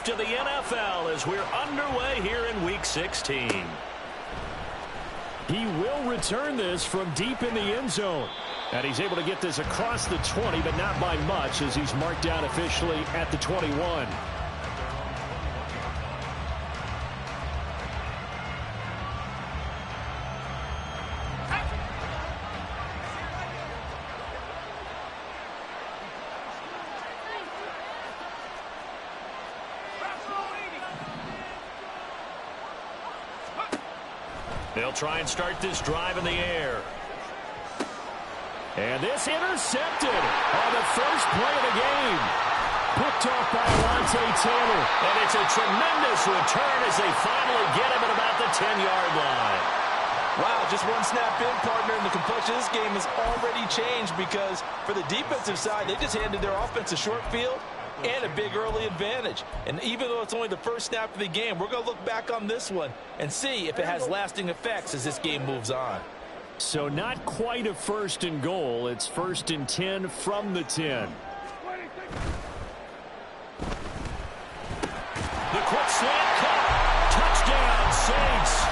to the NFL as we're underway here in Week 16. He will return this from deep in the end zone. And he's able to get this across the 20, but not by much as he's marked down officially at the 21. They'll try and start this drive in the air. And this intercepted on the first play of the game. Picked off by Alontae Taylor. And it's a tremendous return as they finally get him at about the 10-yard line. Wow, just one snap in, partner, and the complexion of this game has already changed because for the defensive side, they just handed their offense a short field and a big early advantage. And even though it's only the first snap of the game, we're going to look back on this one and see if it has lasting effects as this game moves on. So not quite a 1st and goal. It's 1st and 10 from the 10. The quick slant cut. Touchdown, Saints.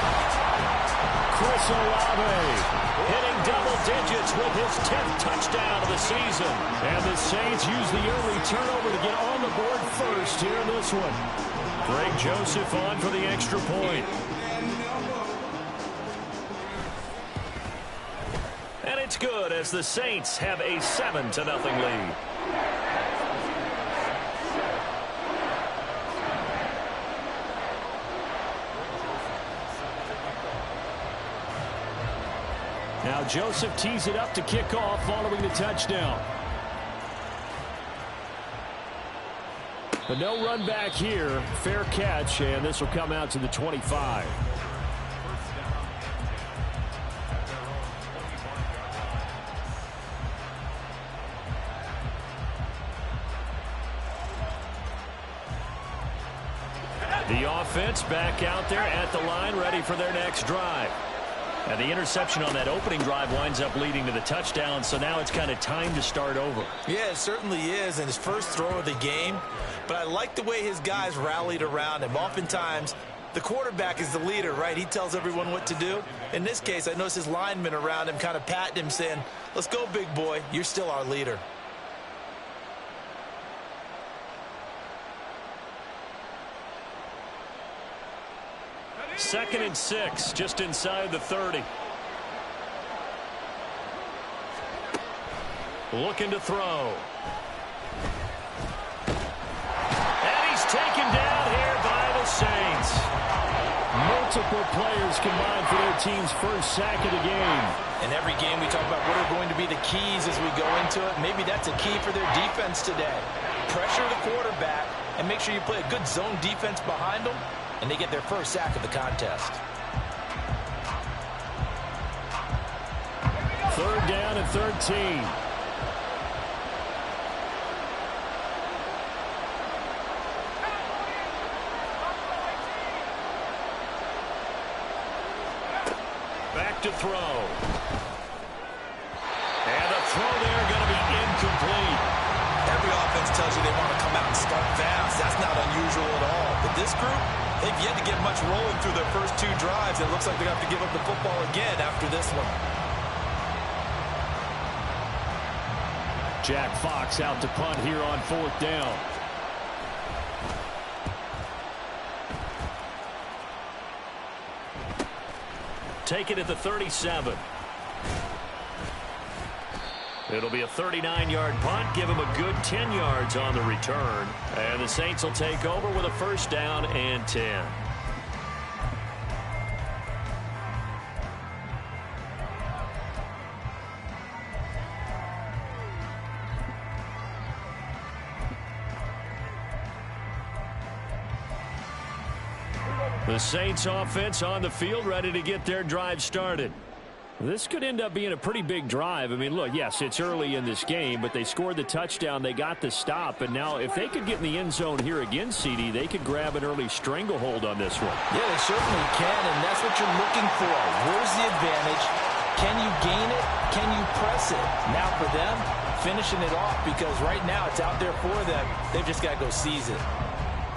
Chris Olave hitting double digits with his 10th touchdown of the season. And the Saints use the early turnover to get on the board first here in this one. Greg Joseph on for the extra point. And it's good as the Saints have a 7-0 lead. Now Joseph tees it up to kick off following the touchdown. But no run back here. Fair catch, and this will come out to the 25. The offense back out there at the line, ready for their next drive. And the interception on that opening drive winds up leading to the touchdown, so now it's kind of time to start over. Yeah, it certainly is, and his first throw of the game. But I like the way his guys rallied around him. Oftentimes, the quarterback is the leader, right? He tells everyone what to do. In this case, I noticed his linemen around him kind of patting him, saying, let's go, big boy. You're still our leader. Second and 6, just inside the 30. Looking to throw. And he's taken down here by the Saints. Multiple players combined for their team's first sack of the game. In every game we talk about what are going to be the keys as we go into it. Maybe that's a key for their defense today. Pressure the quarterback and make sure you play a good zone defense behind them, and they get their first sack of the contest. 3rd down and 13. Back to throw. And the throw there going to be incomplete. Every offense tells you they want to come out and start fast. That's not unusual at all. But this group, they've yet to get much rolling through their first 2 drives. It looks like they're going to have to give up the football again after this one. Jack Fox out to punt here on 4th down. Take it at the 37. It'll be a 39-yard punt. Give him a good 10 yards on the return. And the Saints will take over with a 1st down and 10. The Saints offense on the field, ready to get their drive started. This could end up being a pretty big drive. I mean, look, yes, it's early in this game, but they scored the touchdown. They got the stop. And now if they could get in the end zone here again, CD, they could grab an early stranglehold on this one. Yeah, they certainly can, and that's what you're looking for. Where's the advantage? Can you gain it? Can you press it? Now for them, finishing it off, because right now it's out there for them. They've just got to go seize it.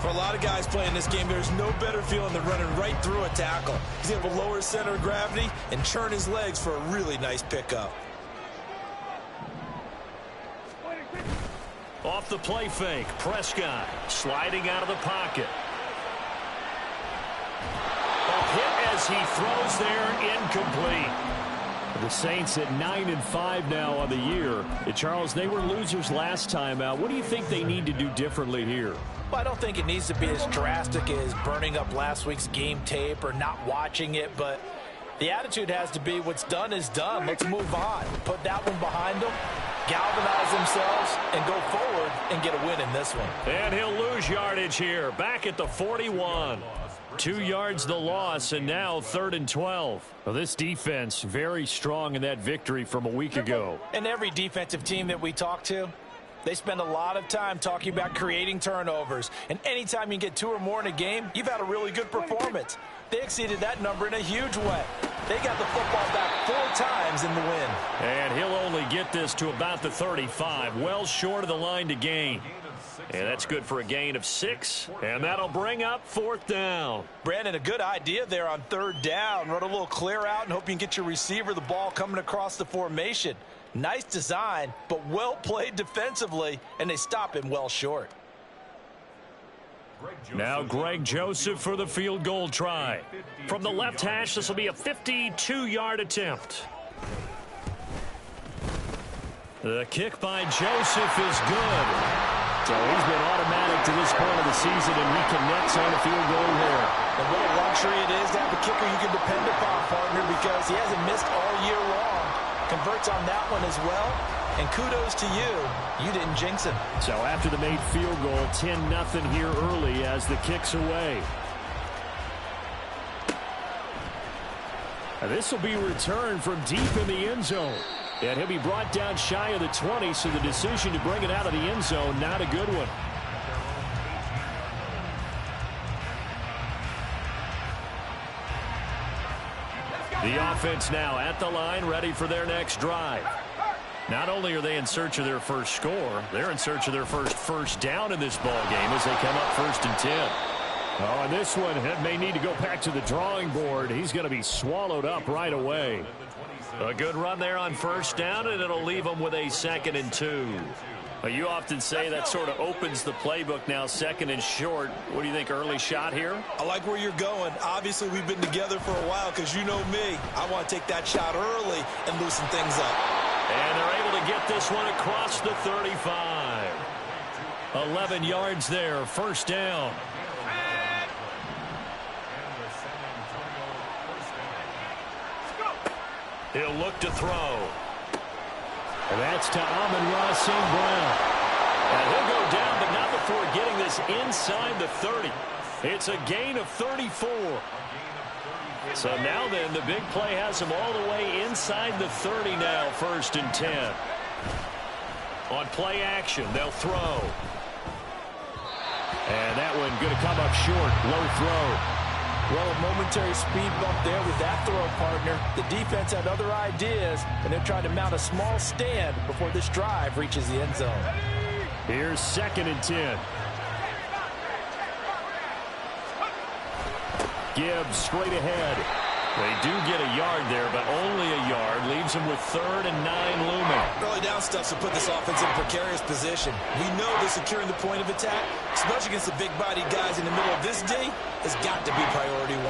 For a lot of guys playing this game, there's no better feeling than running right through a tackle. He's able to lower his center of gravity and churn his legs for a really nice pickup. Off the play fake, Prescott sliding out of the pocket. A hit as he throws there, incomplete. The Saints at 9-5 now on the year. And Charles, they were losers last time out. What do you think they need to do differently here? Well, I don't think it needs to be as drastic as burning up last week's game tape or not watching it, but the attitude has to be what's done is done. Let's move on. Put that one behind them, galvanize themselves, and go forward and get a win in this one. And he'll lose yardage here, back at the 41. 2 yards the loss, and now 3rd and 12. Well, this defense very strong in that victory from a week ago. And every defensive team that we talk to, they spend a lot of time talking about creating turnovers. And anytime you get 2 or more in a game, you've had a really good performance. They exceeded that number in a huge way. They got the football back 4 times in the win. And he'll only get this to about the 35, well short of the line to gain. And that's good for a gain of 6, and that'll bring up 4th down. Brandon, a good idea there on 3rd down. Run a little clear out and hope you can get your receiver the ball coming across the formation. Nice design, but well played defensively, and they stop him well short. Now Greg Joseph for the field goal try. From the left hash, this will be a 52-yard attempt. The kick by Joseph is good. So he's been automatic to this point of the season, and he connects on the field goal there. And what a luxury it is to have a kicker you can depend upon, partner, because he hasn't missed all year long. Converts on that one as well, and kudos to you. You didn't jinx him. So after the made field goal, 10-0 here early as the kick's away. And this will be returned from deep in the end zone. And he'll be brought down shy of the 20, so the decision to bring it out of the end zone, not a good one. The offense now at the line, ready for their next drive. Not only are they in search of their first score, they're in search of their first down in this ball game as they come up 1st and 10. Oh, and this one may need to go back to the drawing board. He's going to be swallowed up right away. A good run there on 1st down, and it'll leave them with a 2nd and 2. You often say that sort of opens the playbook now, 2nd and short. What do you think, early shot here? I like where you're going. Obviously, we've been together for a while because you know me. I want to take that shot early and loosen things up. And they're able to get this one across the 35. 11 yards there, 1st down. He'll look to throw. And that's to Amon-Ra St. Brown. And he'll go down, but not before getting this inside the 30. It's a gain of 34. So now then, the big play has him all the way inside the 30 now, 1st and 10. On play action, they'll throw. And that one going to come up short, low throw. Well, a momentary speed bump there with that throw, partner. The defense had other ideas, and they're trying to mount a small stand before this drive reaches the end zone. Here's 2nd and 10. Gibbs straight ahead. They do get a yard there, but only a yard. Leaves them with 3rd and 9 looming. Early down stuffs will put this offense in a precarious position. We know they're securing the point of attack, especially against the big-bodied guys in the middle of this D. Has got to be priority 1.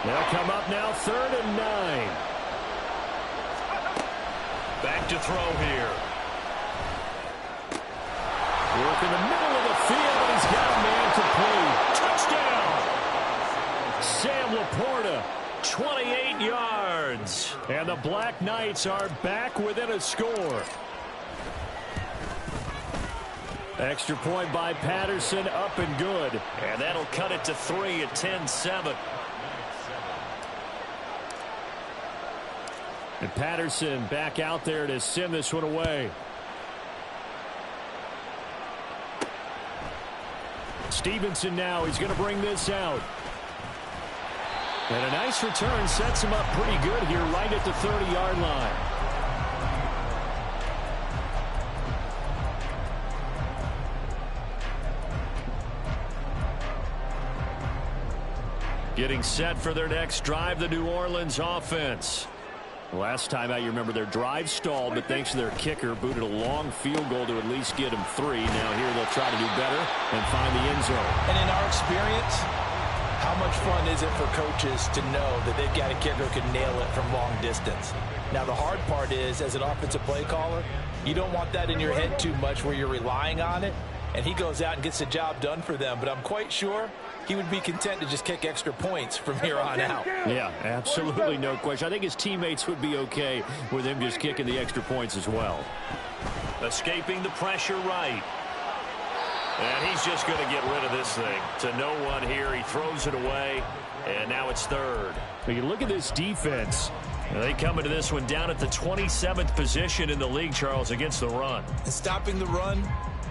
They'll come up now 3rd and 9. Back to throw here. Work in the middle of the field, and he's got a man complete. Touchdown! Sam Laporta. 28 yards. And the Black Knights are back within a score. Extra point by Patterson, up and good. And that'll cut it to 3 at 10-7. And Patterson back out there to send this one away. Stevenson now, he's going to bring this out. And a nice return sets him up pretty good here right at the 30-yard line. Getting set for their next drive, the New Orleans offense. Last time out, you remember their drive stalled, but thanks to their kicker, booted a long field goal to at least get them 3. Now here they'll try to do better and find the end zone. And in our experience, how much fun is it for coaches to know that they've got a kicker who can nail it from long distance? Now, the hard part is, as an offensive play caller, you don't want that in your head too much where you're relying on it, and he goes out and gets the job done for them. But I'm quite sure he would be content to just kick extra points from here on out. Yeah, absolutely no question. I think his teammates would be okay with him just kicking the extra points as well. Escaping the pressure right. And he's just going to get rid of this thing. To no one here. He throws it away, and now it's 3rd. But you look at this defense. They come into this one down at the 27th position in the league, Charles, against the run. And stopping the run,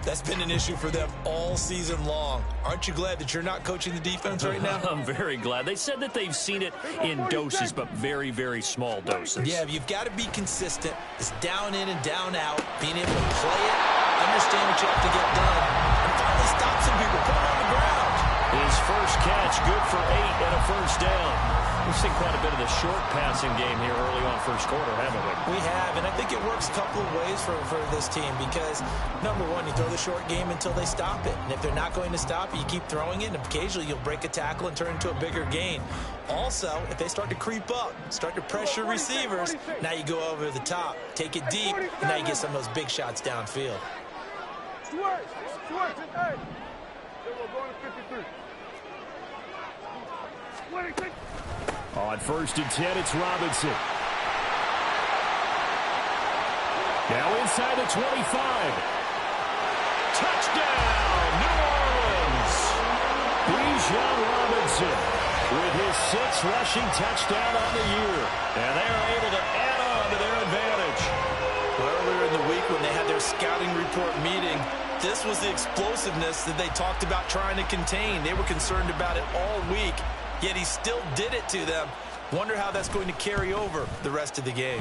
that's been an issue for them all season long. Aren't you glad that you're not coaching the defense right now? I'm very glad. They said that they've seen it in doses, but very, very small doses. Yeah, you've got to be consistent. It's down in and down out, being able to play it, understand what you have to get done, and finally stop some people, put them on the ground. His first catch, good for 8 and a first down. We've seen quite a bit of the short passing game here early on first quarter, haven't we? We have, and I think it works a couple of ways for this team because, number one, you throw the short game until they stop it. And if they're not going to stop it, you keep throwing it, and occasionally you'll break a tackle and turn it into a bigger gain. Also, if they start to creep up, start to pressure receivers, now you go over the top, take it deep, and now you get some of those big shots downfield. On 1st and 10, it's Robinson. Now inside the 25. Touchdown, New Orleans! Bijan Robinson with his 6th rushing touchdown on the year. And they are able to add on to their advantage. Well, earlier in the week when they had their scouting report meeting, this was the explosiveness that they talked about trying to contain. They were concerned about it all week, yet he still did it to them. Wonder how that's going to carry over the rest of the game.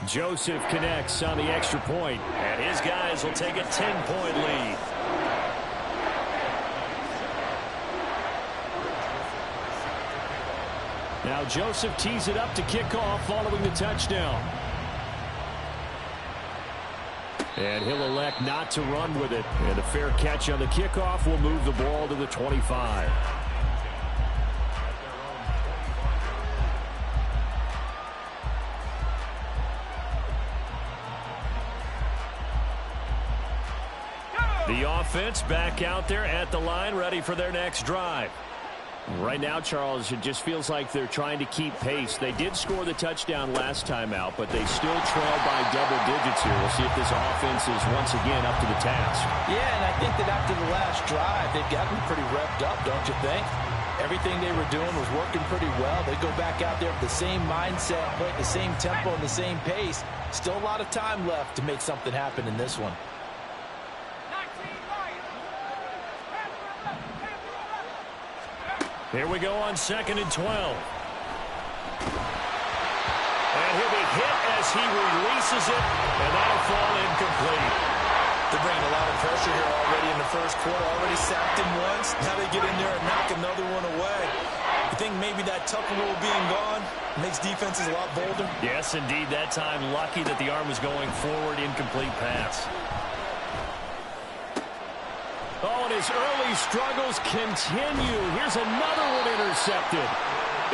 Joseph connects on the extra point. And his guys will take a 10-point lead. Now Joseph tees it up to kick off following the touchdown. And he'll elect not to run with it. And a fair catch on the kickoff will move the ball to the 25. The offense back out there at the line, ready for their next drive. Right now, Charles, it just feels like they're trying to keep pace. They did score the touchdown last time out, but they still trail by double digits here. We'll see if this offense is once again up to the task. Yeah, and I think that after the last drive, they've got to be pretty revved up, don't you think? Everything they were doing was working pretty well. They go back out there with the same mindset, play at the same tempo and the same pace. Still a lot of time left to make something happen in this one. Here we go on 2nd and 12. And he'll be hit as he releases it, and that'll fall incomplete. They're bringing a lot of pressure here already in the first quarter. Already sacked him once. Now they get in there and knock another one away. You think maybe that Tucker rule being gone makes defenses a lot bolder? Yes, indeed. That time, lucky that the arm was going forward. Incomplete pass. Oh, and his early struggles continue. Here's another one intercepted.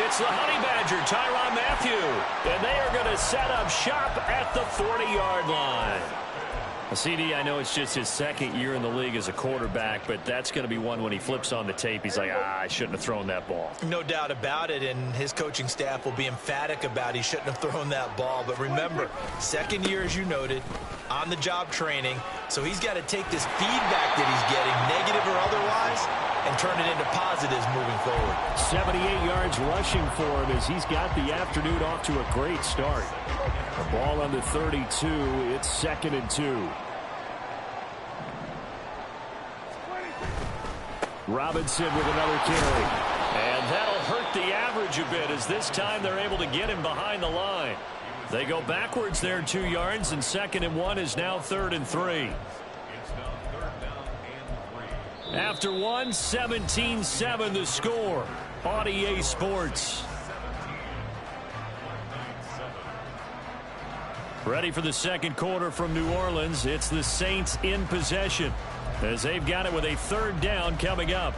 It's the Honey Badger, Tyrann Mathieu. And they are going to set up shop at the 40-yard line. CD, I know it's just his 2nd year in the league as a quarterback, but that's going to be one when he flips on the tape. He's like, I shouldn't have thrown that ball. No doubt about it, and his coaching staff will be emphatic about he shouldn't have thrown that ball. But remember, 2nd year, as you noted, on-the-job training, so he's got to take this feedback that he's getting, negative or otherwise, and turn it into positives moving forward. 78 yards rushing for him as he's got the afternoon off to a great start. The ball on the 32. It's 2nd and 2. Robinson with another carry. And that'll hurt the average a bit as this time they're able to get him behind the line. They go backwards there 2 yards, and 2nd and 1 is now 3rd and 3. After one, 17-7 the score on EA Sports. Ready for the second quarter from New Orleans. It's the Saints in possession as they've got it with a third down coming up.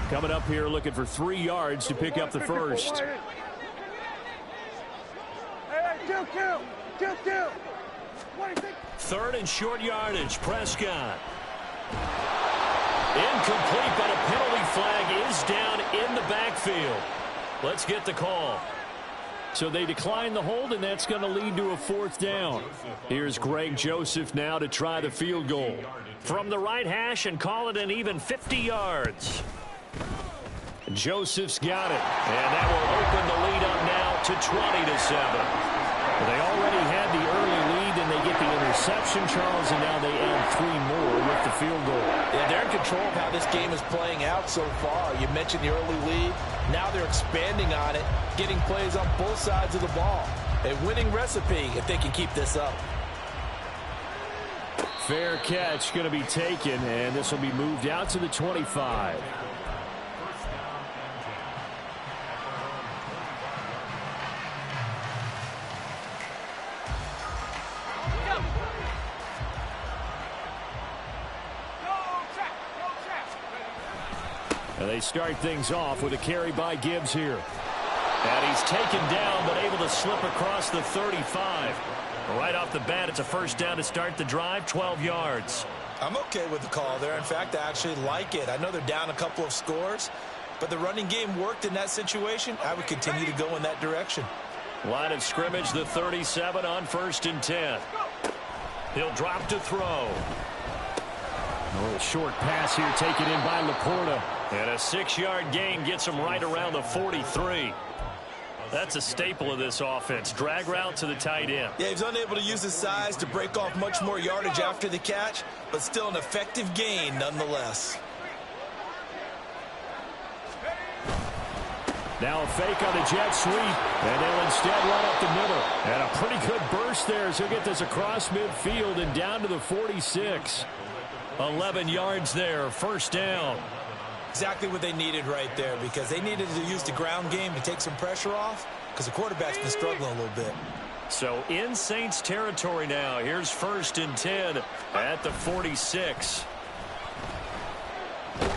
Coming up here looking for 3 yards to pick up the first. Third and short yardage. Prescott. Incomplete, but a penalty flag is down in the backfield. Let's get the call. So they decline the hold, and that's going to lead to a fourth down. Here's Greg Joseph now to try the field goal. From the right hash and call it an even 50 yards. Joseph's got it, and that will open the lead up now to 20-7. They already had the early lead, and they get the interception, Charles, and now they add 3 more with the field goal. Yeah, they're in control of how this game is playing out so far. You mentioned the early lead. Now they're expanding on it, getting plays on both sides of the ball. A winning recipe if they can keep this up. Fair catch going to be taken, and this will be moved out to the 25. And they start things off with a carry by Gibbs here. And he's taken down, but able to slip across the 35. Right off the bat, it's a first down to start the drive, 12 yards. I'm okay with the call there. In fact, I actually like it. I know they're down a couple of scores, but the running game worked in that situation. I would continue to go in that direction. Line of scrimmage, the 37 on 1st and 10. He'll drop to throw. A little short pass here taken in by Laporta. And a 6-yard gain gets him right around the 43. That's a staple of this offense. Drag route to the tight end. Yeah, he's unable to use his size to break off much more yardage after the catch, but still an effective gain nonetheless. Now a fake on the jet sweep, and they'll instead run up the middle. And a pretty good burst there as he'll get this across midfield and down to the 46. 11 yards there, first down. Exactly what they needed right there, because they needed to use the ground game to take some pressure off, because the quarterback's been struggling a little bit. So in Saints territory now. Here's 1st and 10 at the 46. Throwing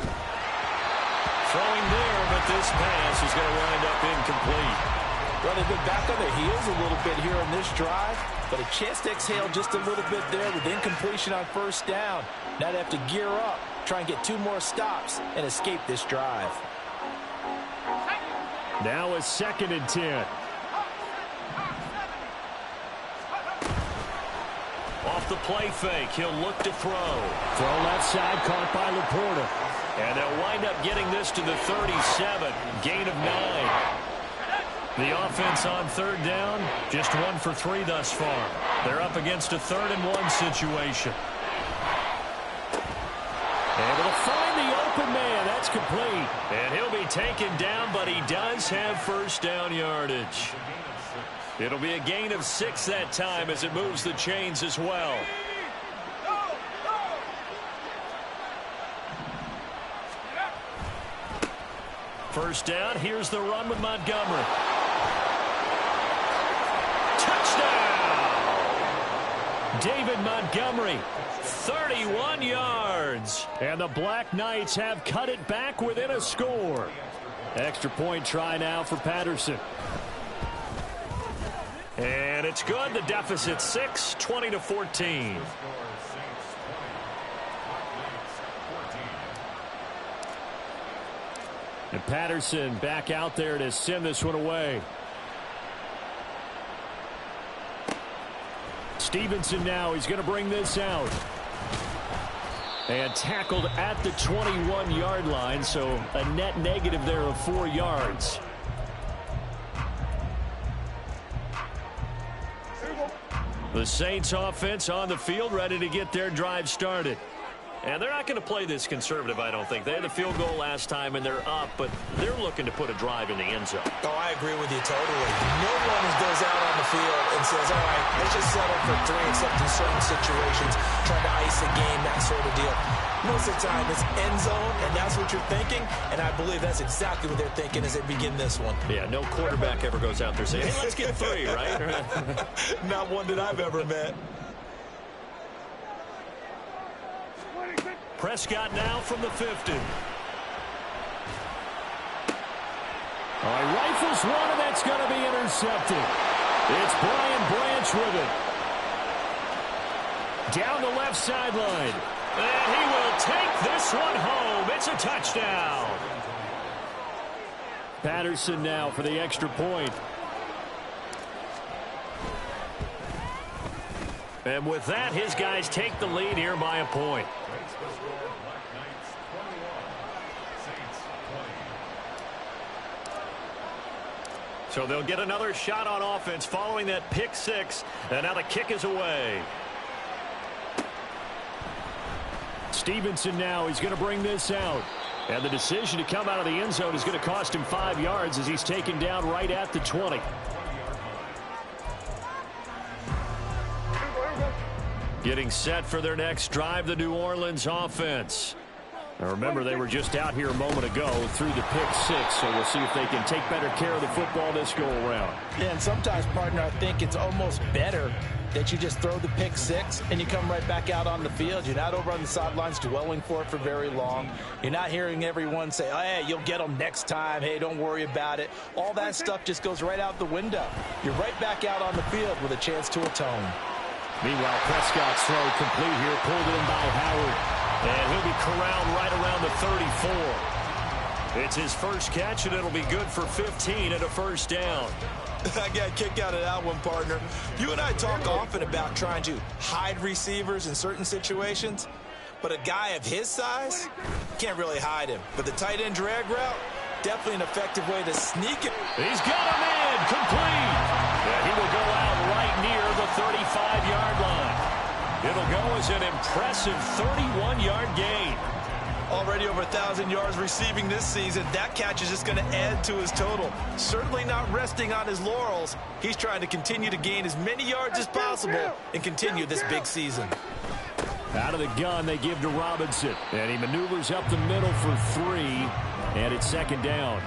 there, but this pass is going to wind up incomplete. Well, they've been back on their heels a little bit here on this drive, but a chance to exhale just a little bit there with incompletion on first down. Now they have to gear up, try and get 2 more stops, and escape this drive. Now a 2nd and 10. Off the play fake, he'll look to throw. Throw left side, caught by Laporta. And they'll wind up getting this to the 37, gain of 9. The offense on 3rd down, just 1 for 3 thus far. They're up against a 3rd and 1 situation. Able to find the open man. That's complete. And he'll be taken down, but he does have first down yardage. It'll be a gain of 6 that time as it moves the chains as well. First down. Here's the run with Montgomery. Touchdown! David Montgomery. 31 yards. And the Black Knights have cut it back within a score. Extra point try now for Patterson. And it's good. The deficit 6, 20-14. And Patterson back out there to send this one away. Stevenson now, he's going to bring this out. And tackled at the 21-yard line, so a net negative there of 4 yards. The Saints offense on the field, ready to get their drive started. And they're not going to play this conservative, I don't think. They had the field goal last time, and they're up, but they're looking to put a drive in the end zone. Oh, I agree with you totally. No one goes out on the field and says, all right, let's just settle for 3, except in certain situations, trying to ice a game, that sort of deal. Most of the time, it's end zone, and that's what you're thinking, and I believe that's exactly what they're thinking as they begin this one. Yeah, no quarterback ever goes out there saying, hey, let's get 3, right? Not one that I've ever met. Prescott now from the 50. All right, rifles one, and that's going to be intercepted. It's Brian Branch with it. Down the left sideline. And he will take this one home. It's a touchdown. Patterson now for the extra point. And with that, his guys take the lead here by a point. So they'll get another shot on offense following that pick 6. And now the kick is away. Stevenson now, he's going to bring this out. And the decision to come out of the end zone is going to cost him 5 yards as he's taken down right at the 20. Getting set for their next drive, the New Orleans offense. Now remember, they were just out here a moment ago through the pick 6, so we'll see if they can take better care of the football this go-around. Yeah, and sometimes, partner, I think it's almost better that you just throw the pick 6 and you come right back out on the field. You're not over on the sidelines dwelling for it for very long. You're not hearing everyone say, oh, hey, you'll get them next time. Hey, don't worry about it. All that stuff just goes right out the window. You're right back out on the field with a chance to atone. Meanwhile, Prescott's throw complete here, pulled in by Howard. And he'll be corralled right around the 34. It's his first catch, and it'll be good for 15 and a first down. I got kicked out of that one, partner. You and I talk often about trying to hide receivers in certain situations, but a guy of his size can't really hide him. But the tight end drag route, definitely an effective way to sneak it. He's got him in, complete. And he will go out right near the 35-yard line. It'll go as an impressive 31-yard gain. Already over 1,000 yards receiving this season. That catch is just going to add to his total. Certainly not resting on his laurels. He's trying to continue to gain as many yards as possible and continue this big season. Out of the gun, they give to Robinson. And he maneuvers up the middle for 3. And it's second down.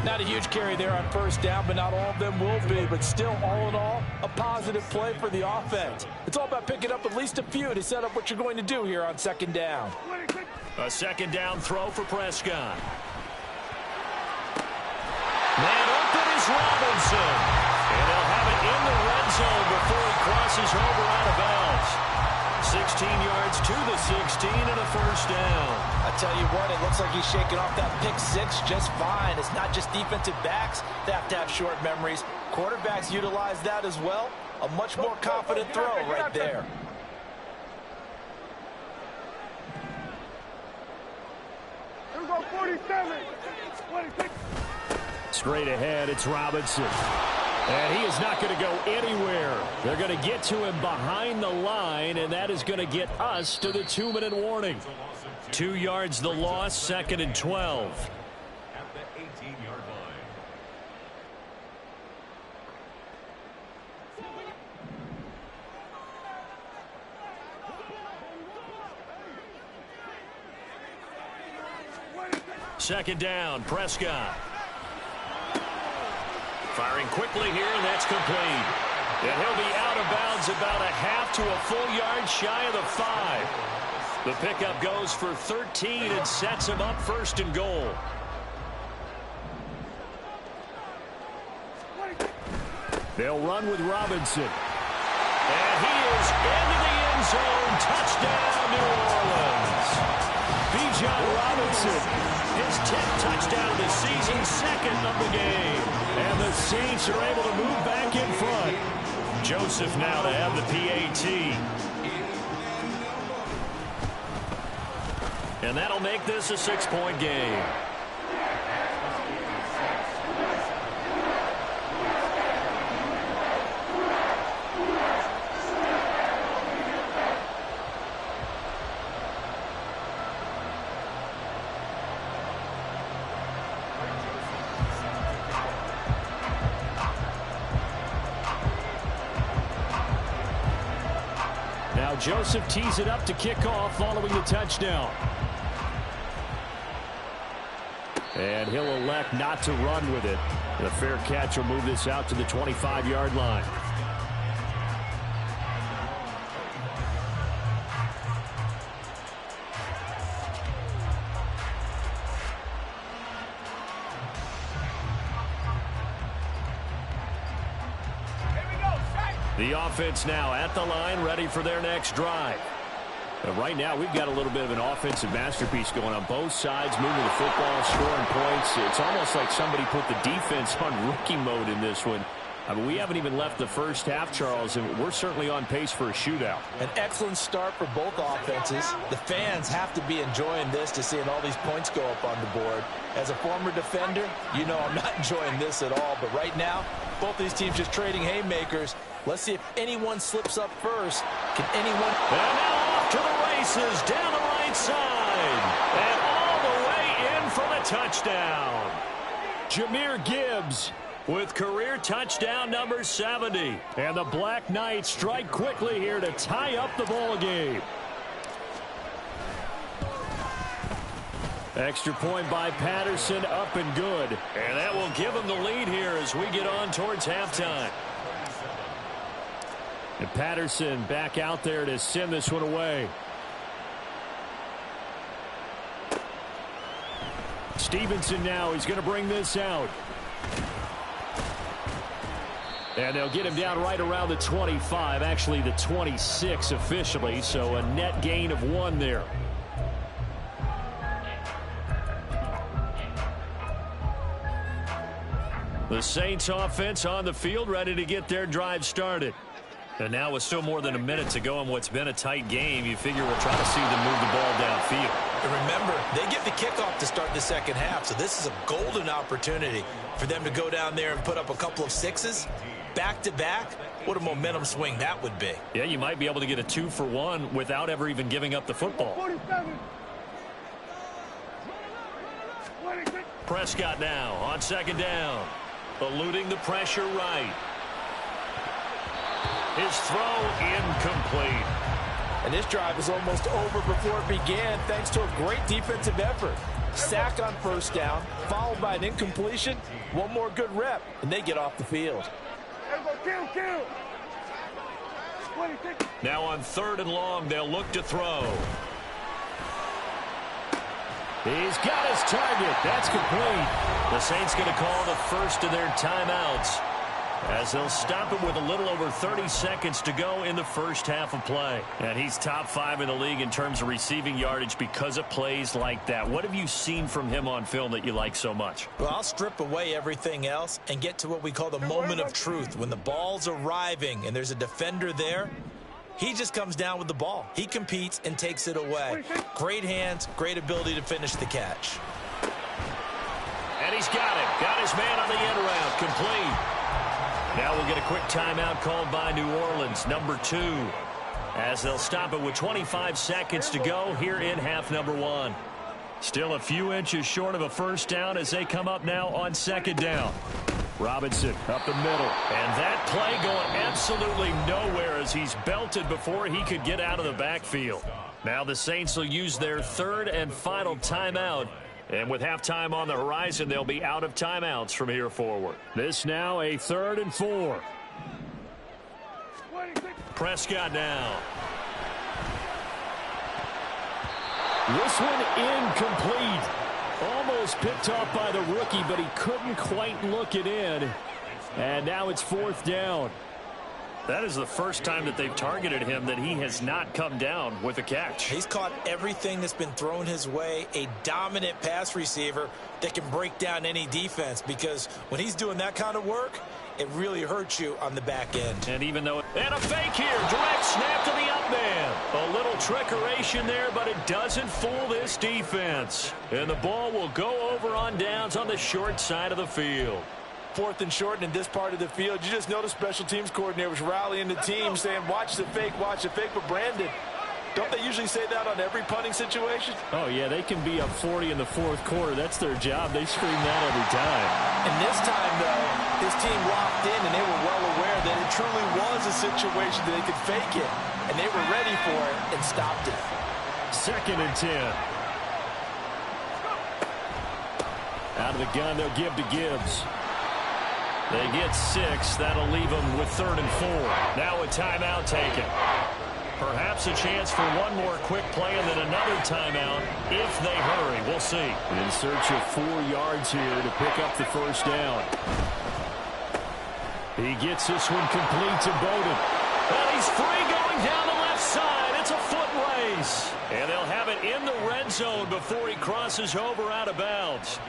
Not a huge carry there on first down, but not all of them will be. But still, all in all, a positive play for the offense. It's all about picking up at least a few to set up what you're going to do here on second down. A second down throw for Prescott. Man open is Robinson. And they'll have it in the red zone before he crosses over out of bounds. 16 yards to the 16 and a first down. I tell you what, it looks like he's shaking off that pick 6 just fine. It's not just defensive backs that have to have short memories. Quarterbacks utilize that as well. A much more confident throw right there. Here we go, 47. 26. Straight ahead, it's Robinson. And he is not going to go anywhere. They're going to get to him behind the line, and that is going to get us to the 2-minute warning. 2 yards the loss, second and 12. At the 18-yard line. Second down, Prescott. Firing quickly here, and that's complete. And he'll be out of bounds about a half to a full yard shy of the 5. The pickup goes for 13 and sets him up first and goal. They'll run with Robinson. And he is into the end zone. Touchdown, New Orleans. Bijan Robinson, his 10th touchdown of the season, second of the game. And the Saints are able to move back in front. Joseph now to have the PAT. And that'll make this a 6-point game. Now Joseph tees it up to kick off following the touchdown. And he'll elect not to run with it. The fair catch will move this out to the 25-yard line. The offense now at the line, ready for their next drive. But right now, we've got a little bit of an offensive masterpiece going on both sides, moving the football, scoring points. It's almost like somebody put the defense on rookie mode in this one. I mean, we haven't even left the first half, Charles, and we're certainly on pace for a shootout. An excellent start for both offenses. The fans have to be enjoying this to seeing all these points go up on the board. As a former defender, you know I'm not enjoying this at all. But right now, both these teams just trading haymakers. Let's see if anyone slips up first. Can anyone... And now off to the races down the right side. And all the way in for the touchdown. Jahmyr Gibbs with career touchdown number 70. And the Black Knights strike quickly here to tie up the ball game. Extra point by Patterson, up and good. And that will give them the lead here as we get on towards halftime. And Patterson back out there to send this one away. Stevenson now, he's going to bring this out. And they'll get him down right around the 25, actually the 26 officially, so a net gain of 1 there. The Saints offense on the field, ready to get their drive started. And now with still more than a minute to go in what's been a tight game, you figure we'll try to see them move the ball downfield. And remember, they get the kickoff to start the second half, so this is a golden opportunity for them to go down there and put up a couple of sixes back-to-back. What a momentum swing that would be. Yeah, you might be able to get a 2-for-1 without ever even giving up the football. 47. Prescott now on second down, eluding the pressure right. His throw incomplete. And this drive is almost over before it began thanks to a great defensive effort. Sack on first down, followed by an incompletion. One more good rep, and they get off the field. Kill. Now on 3rd and long, they'll look to throw. He's got his target. That's complete. The Saints going to call the first of their timeouts as they'll stop it with a little over 30 seconds to go in the first half of play. And he's top 5 in the league in terms of receiving yardage because of plays like that. What have you seen from him on film that you like so much? Well, I'll strip away everything else and get to what we call the moment of truth. When the ball's arriving and there's a defender there, he just comes down with the ball. He competes and takes it away. Great hands, great ability to finish the catch. And he's got it. Got his man on the end route. Complete. Now we'll get a quick timeout called by New Orleans, number 2, as they'll stop it with 25 seconds to go here in half number 1. Still a few inches short of a first down as they come up now on second down. Robinson up the middle. And that play going absolutely nowhere as he's belted before he could get out of the backfield. Now the Saints will use their 3rd and final timeout. And with halftime on the horizon, they'll be out of timeouts from here forward. This now a 3rd and 4. Prescott now. This one incomplete. Almost picked off by the rookie, but he couldn't quite look it in. And now it's 4th down. That is the first time that they've targeted him that he has not come down with a catch. He's caught everything that's been thrown his way. A dominant pass receiver that can break down any defense, because when he's doing that kind of work, it really hurts you on the back end. And even though... And a fake here. Direct snap to the up man. A little trickeration there, but it doesn't fool this defense. And the ball will go over on downs on the short side of the field. 4th and short, and in this part of the field, you just notice special teams coordinators rallying the team, saying, watch the fake, but Brandon, don't they usually say that on every punting situation? Oh, yeah, they can be up 40 in the 4th quarter. That's their job. They scream that every time. And this time, though, his team locked in, and they were well aware that it truly was a situation that they could fake it. and they were ready for it and stopped it. 2nd and 10. Out of the gun, they'll give to Gibbs. They get 6. That'll leave them with 3rd and 4. Now a timeout taken. Perhaps a chance for one more quick play and then another timeout if they hurry. We'll see. In search of 4 yards here to pick up the first down. He gets this one complete to Bowden. And he's free going down the left side. It's a foot race. And they'll have it in the red zone before he crosses over out of bounds.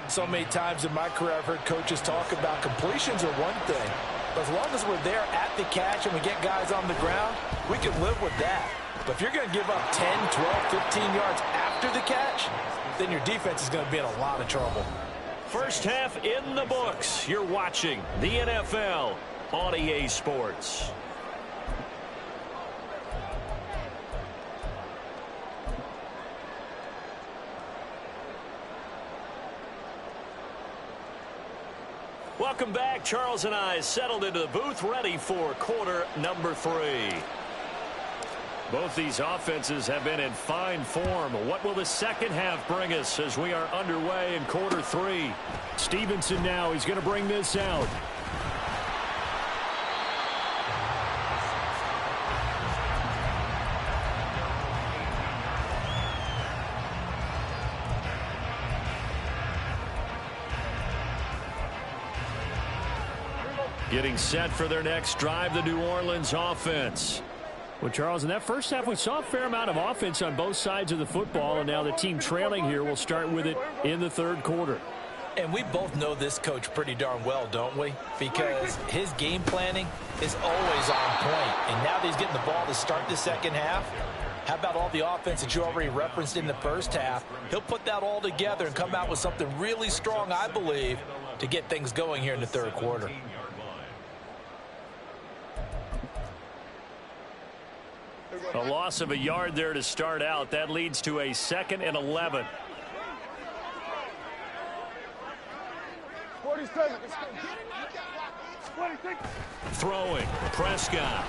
So many times in my career I've heard coaches talk about completions are one thing. But as long as we're there at the catch and we get guys on the ground, we can live with that. But if you're going to give up 10, 12, 15 yards after the catch, then your defense is going to be in a lot of trouble. First half in the books. You're watching the NFL on EA Sports. Welcome back. Charles and I settled into the booth, ready for quarter number 3. Both these offenses have been in fine form. What will the second half bring us as we are underway in quarter 3? Stevenson now. He's going to bring this out. Getting set for their next drive, the New Orleans offense. Well, Charles, in that first half, we saw a fair amount of offense on both sides of the football, and now the team trailing here will start with it in the 3rd quarter. And we both know this coach pretty darn well, don't we? Because his game planning is always on point. And now that he's getting the ball to start the second half, how about all the offense that you already referenced in the first half? He'll put that all together and come out with something really strong, I believe, to get things going here in the 3rd quarter. A loss of a yard there to start out. That leads to a 2nd and 11. 47. 26. Throwing. Prescott.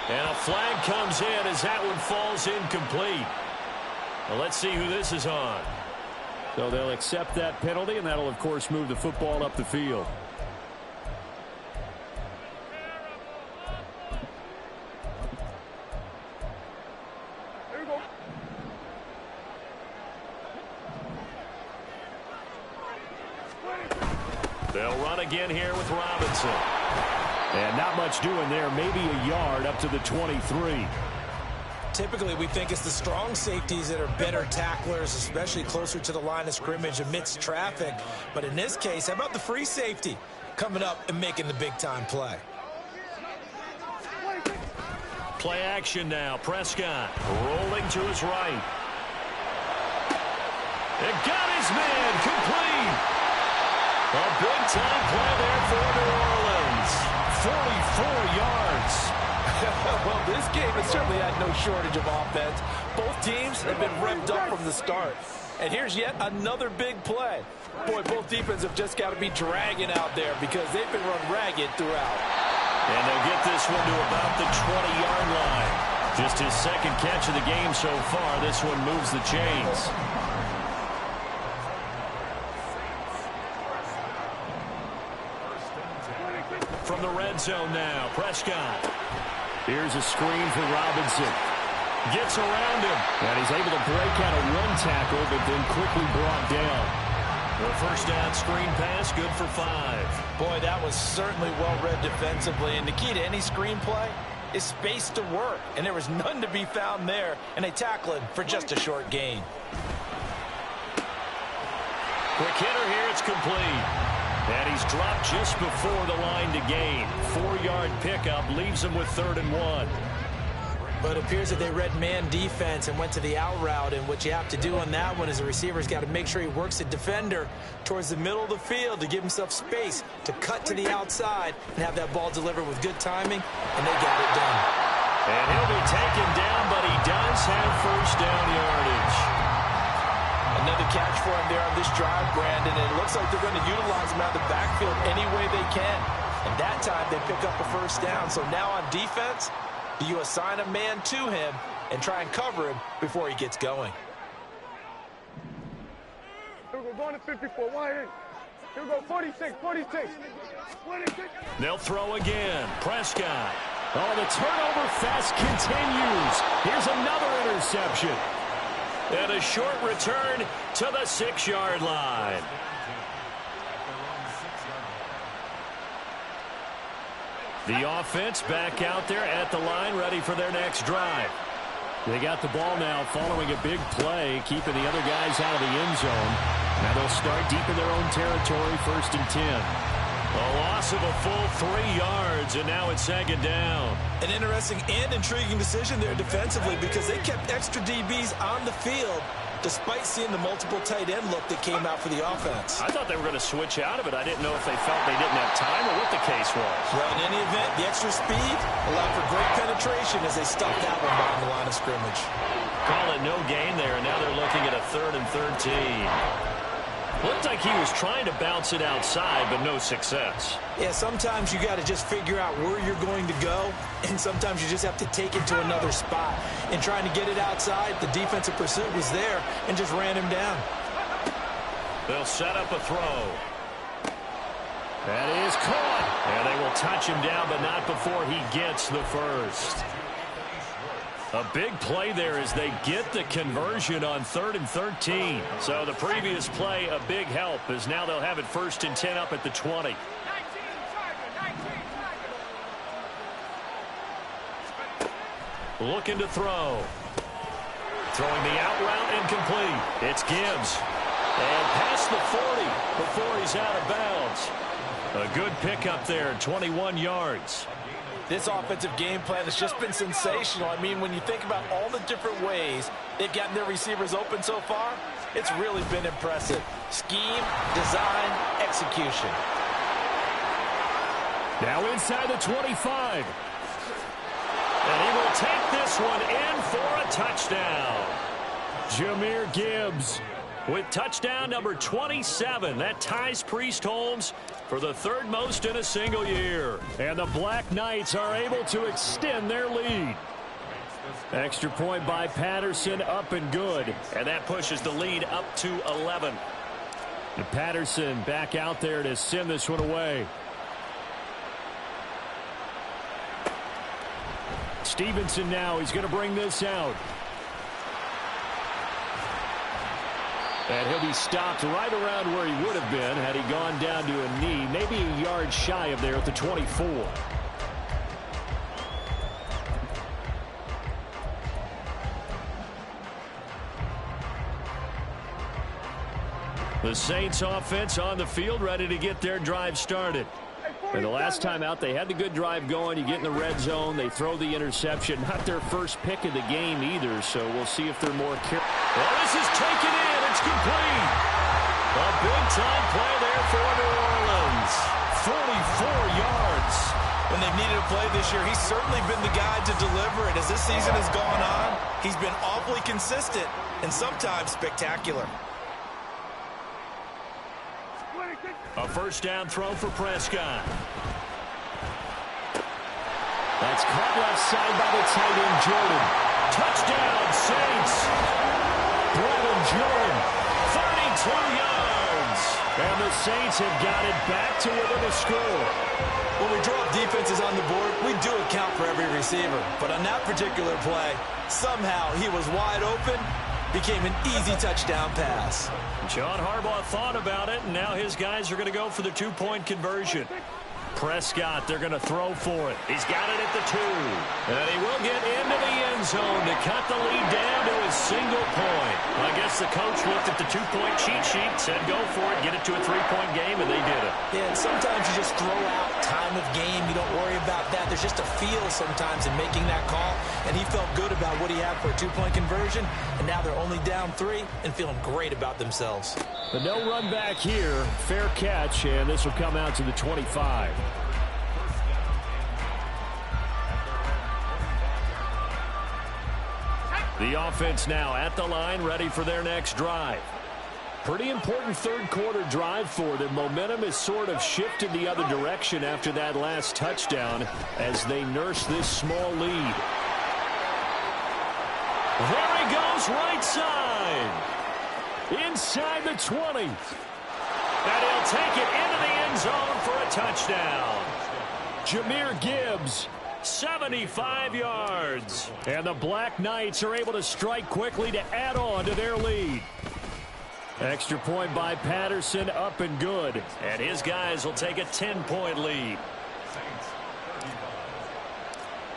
And a flag comes in as that one falls incomplete. Well, let's see who this is on. So they'll accept that penalty, and that'll, of course, move the football up the field. They'll run again here with Robinson. And not much doing there. Maybe a yard up to the 23. Typically, we think it's the strong safeties that are better tacklers, especially closer to the line of scrimmage amidst traffic. But in this case, how about the free safety coming up and making the big-time play? Play action now. Prescott rolling to his right. It got his man complete. A big-time play there for New Orleans. 44 yards. Well, this game has certainly had no shortage of offense. Both teams have been revved up from the start. And here's yet another big play. Boy, both defenses have just got to be dragging out there because they've been run ragged throughout. And they'll get this one to about the 20-yard line. Just his 2nd catch of the game so far. This one moves the chains. From the red zone now, Prescott. Here's a screen for Robinson. Gets around him. And he's able to break out of one tackle, but then quickly brought down. The first down screen pass, good for 5. Boy, that was certainly well-read defensively. And the key to any screen play is space to work. And there was none to be found there. And they tackle it for just a short gain. Quick hitter here, it's complete. And he's dropped just before the line to gain. 4-yard pickup leaves him with 3rd and 1. But it appears that they read man defense and went to the out route. And what you have to do on that one is the receiver's got to make sure he works the defender towards the middle of the field to give himself space to cut to the outside and have that ball delivered with good timing. And they got it done. And he'll be taken down, but he does have first down yardage. Another catch for him there on this drive, Brandon. And it looks like they're going to utilize him out of the backfield any way they can. And that time they pick up a first down. So now on defense, do you assign a man to him and try and cover him before he gets going? Here we go, going to 54, wide in. Here we go, 46, 46. 46. They'll throw again. Prescott. Oh, the turnover fest continues. Here's another interception. And a short return to the 6-yard line. The offense back out there at the line, ready for their next drive. They got the ball now following a big play, keeping the other guys out of the end zone. Now they'll start deep in their own territory, 1st and 10. A loss of a full 3 yards, and now it's 2nd down. An interesting and intriguing decision there defensively because they kept extra DBs on the field despite seeing the multiple tight end look that came out for the offense. I thought they were going to switch out of it. I didn't know if they felt they didn't have time or what the case was. Well, in any event, the extra speed allowed for great penetration as they stuffed that one behind the line of scrimmage. Call it no gain there, and now they're looking at a 3rd and 13. Looked like he was trying to bounce it outside, but no success. Yeah, sometimes you got to just figure out where you're going to go, and sometimes you just have to take it to another spot. In trying to get it outside, the defensive pursuit was there and just ran him down. They'll set up a throw. That is caught. And they will touch him down, but not before he gets the first. A big play there as they get the conversion on 3rd and 13. So the previous play, a big help, as now they'll have it 1st and 10 up at the 20. Looking to throw. Throwing the out route incomplete. It's Gibbs. And past the 40 before he's out of bounds. A good pickup there, 21 yards. This offensive game plan has just been sensational. I mean, when you think about all the different ways they've gotten their receivers open so far, it's really been impressive. Scheme, design, execution. Now inside the 25. And he will take this one in for a touchdown. Jahmyr Gibbs with touchdown number 27. That ties Priest Holmes for the 3rd most in a single year. And the Black Knights are able to extend their lead. Extra point by Patterson, up and good. And that pushes the lead up to 11. And Patterson back out there to send this one away. Stevenson now, he's going to bring this out. And he'll be stopped right around where he would have been had he gone down to a knee, maybe a yard shy of there at the 24. The Saints offense on the field, ready to get their drive started. And the last time out, they had the good drive going. You get in the red zone, they throw the interception. Not their first pick of the game either, so we'll see if they're more careful. Well, this is taken in. It's complete. A big-time play there for New Orleans. 44 yards. When they've needed a play this year, he's certainly been the guy to deliver it. As this season has gone on, he's been awfully consistent and sometimes spectacular. A first down throw for Prescott. That's caught left side by the tight end, Jordan. Touchdown, Saints. Brevin Jordan, 32 yards. And the Saints have got it back to within a score. When we draw defenses on the board, we do account for every receiver. But on that particular play, somehow he was wide open, became an easy touchdown pass. John Harbaugh thought about it, and now his guys are going to go for the 2-point conversion. Prescott, they're going to throw for it. He's got it at the 2. And he will get into the end zone to cut the lead down to a single point. I guess the coach looked at the 2-point cheat sheet, said go for it, get it to a 3-point game, and they did it. Yeah, and sometimes you just throw out time of game. You don't worry about that. There's just a feel sometimes in making that call, and he felt good about what he had for a 2-point conversion, and now they're only down 3 and feeling great about themselves. But no run back here. Fair catch, and this will come out to the 25. The offense now at the line, ready for their next drive. Pretty important third-quarter drive for them. Momentum has sort of shifted the other direction after that last touchdown as they nurse this small lead. There he goes, right side. Inside the 20. And he'll take it into the end zone for a touchdown. Jahmyr Gibbs, 75 yards. And the Black Knights are able to strike quickly to add on to their lead. Extra point by Patterson, up and good. And his guys will take a 10-point lead.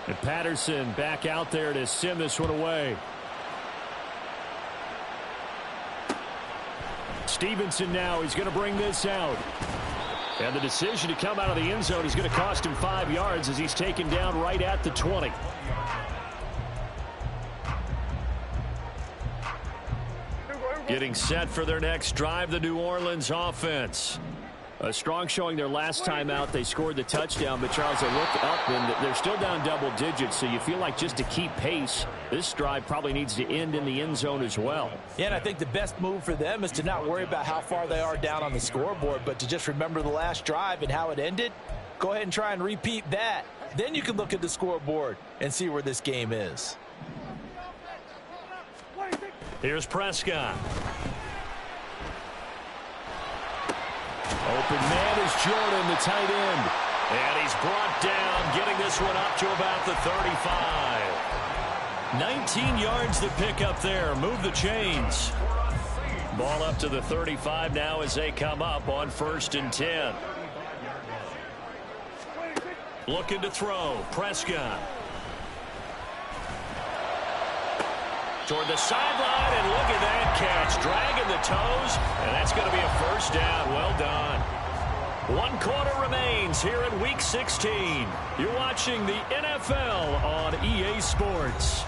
And Patterson back out there to send this one away. Stevenson now, he's going to bring this out. And the decision to come out of the end zone is going to cost him 5 yards as he's taken down right at the 20. Getting set for their next drive, the New Orleans offense. A strong showing their last time out. They scored the touchdown, but Charles, they look up and they're still down double digits, so you feel like just to keep pace, this drive probably needs to end in the end zone as well. Yeah, and I think the best move for them is to not worry about how far they are down on the scoreboard, but to just remember the last drive and how it ended. Go ahead and try and repeat that. Then you can look at the scoreboard and see where this game is. Here's Prescott. Open man is Jordan, the tight end. And he's brought down, getting this one up to about the 35. 19 yards to pick up there. Move the chains. Ball up to the 35 now as they come up on 1st and 10. Looking to throw. Prescott. Toward the sideline, and look at that catch. Dragging the toes, and that's going to be a first down. Well done. 1 quarter remains here in Week 16. You're watching the NFL on EA Sports.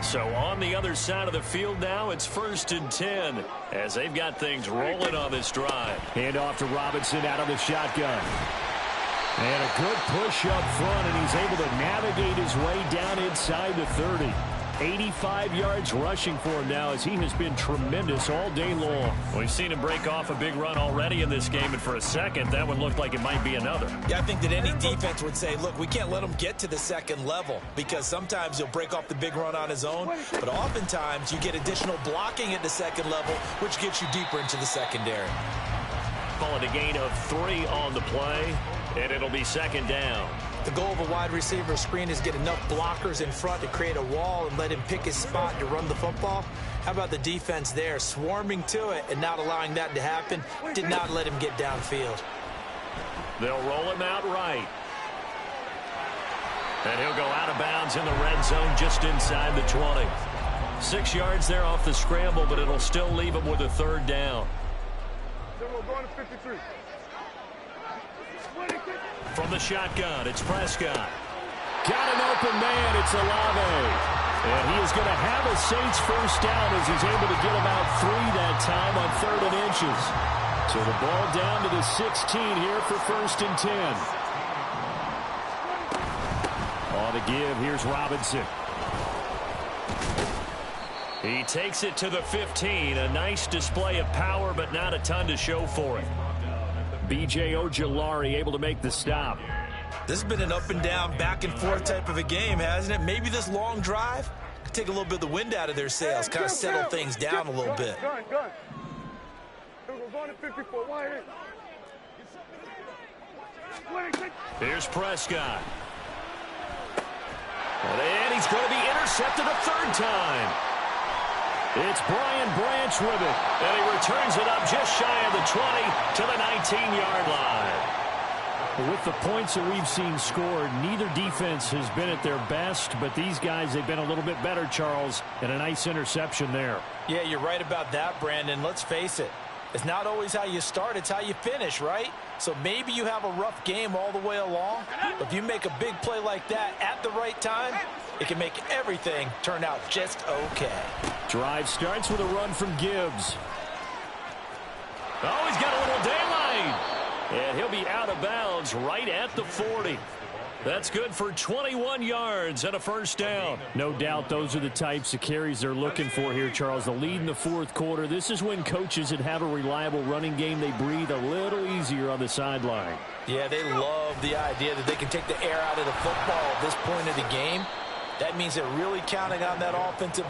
So on the other side of the field now, it's 1st and 10 as they've got things rolling on this drive. Hand off to Robinson out of the shotgun. And a good push up front, and he's able to navigate his way down inside the 30. 85 yards rushing for him now as he has been tremendous all day long. We've seen him break off a big run already in this game, and for a second, that one looked like it might be another. Yeah, I think that any defense would say, look, we can't let him get to the second level because sometimes he'll break off the big run on his own, but oftentimes you get additional blocking at the second level, which gets you deeper into the secondary. Call it a gain of 3 on the play, and it'll be 2nd down. The goal of a wide receiver screen is get enough blockers in front to create a wall and let him pick his spot to run the football. How about the defense there, swarming to it and not allowing that to happen? Did not let him get downfield. They'll roll him out right. And he'll go out of bounds in the red zone just inside the 20. 6 yards there off the scramble, but it'll still leave him with a 3rd down. Going to 53. From the shotgun, it's Prescott. Got an open man, it's Olave. And he is going to have a Saints first down as he's able to get about 3 that time on 3rd and inches. So the ball down to the 16 here for 1st and 10. On the give, here's Robinson. He takes it to the 15. A nice display of power, but not a ton to show for it. B.J. Ojulari able to make the stop. This has been an up and down, back and forth type of a game, hasn't it? Maybe this long drive could take a little bit of the wind out of their sails, kind of settle things down a little bit. Going to 54. Why Here's Prescott. And he's going to be intercepted a 3rd time. It's Brian Branch with it, and he returns it up just shy of the 20 to the 19-yard line. With the points that we've seen scored, neither defense has been at their best, but these guys, they've been a little bit better, Charles, and a nice interception there. Yeah, you're right about that, Brandon. Let's face it. It's not always how you start, it's how you finish, right? So maybe you have a rough game all the way along, but if you make a big play like that at the right time, it can make everything turn out just okay. Drive starts with a run from Gibbs. Oh, he's got a little daylight. And he'll be out of bounds right at the 40. That's good for 21 yards and a first down. No doubt those are the types of carries they're looking for here, Charles. The lead in the fourth quarter. This is when coaches that have a reliable running game, they breathe a little easier on the sideline. Yeah, they love the idea that they can take the air out of the football at this point of the game. That means they're really counting on that offensive